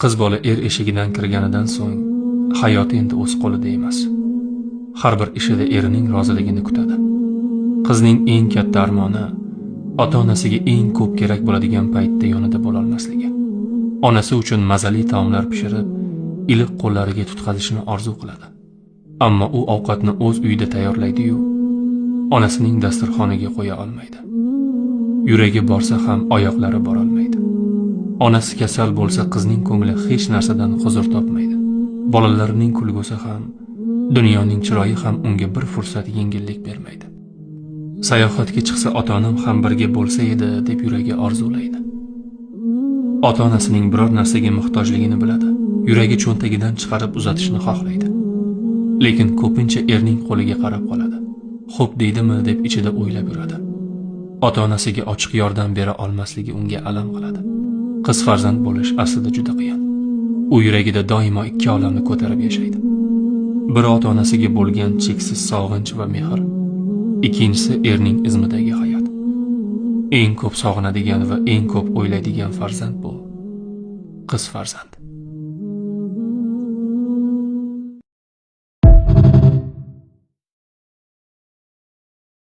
Qiz bola eshigidan kirganidan so'ng hayoti endi o'z qo'lida emas. Har bir ishida erining roziligini kutadi. Qizning eng katta armoni ota-onasiga eng ko'p kerak bo'ladigan paytda yonida bo'la olmasligi. Onasi uchun mazali taomlar pishirib, iliq qo'llariga tutqazishni orzu qiladi. Ammo u ovqatni o'z uyida tayyorlaydi-yu, onasining dasturxoniga qo'ya olmaydi. Yuragi borsa ham oyoqlari bora olmaydi. Onasi kasal bo'lsa qizning ko'ngli hech narsadan huzur topmaydi. Bolalarining kulgusi ham, dunyoning chiroyi ham unga bir fursat yengillik bermaydi. Sayohatga chiqsa ota-onam ham birga bo'lsa edi deb yuragi orzulaydi. Ota-onasining biror narsaga muhtojligini biladi. Yuragi cho'ntagidan chiqarib uzatishni xohlaydi. Lekin ko'pincha erning qo'liga qarab qoladi. Xo'p deydimi deb ichida o'ylab yuradi. Ota-onasiga ochiq yordam bera olmasligi unga alam qiladi. Qiz farzand bo'lish aslida juda qiyin. U yuragida doimo ikki olamni ko'tarib yashaydi. Bir ota-onasiga bo'lgan cheksiz sog'inch va mehr, ikkinchisi erning izmidagi hayot. Eng ko'p sog'inadigan va eng ko'p o'ylaydigan farzand bu qiz farzand.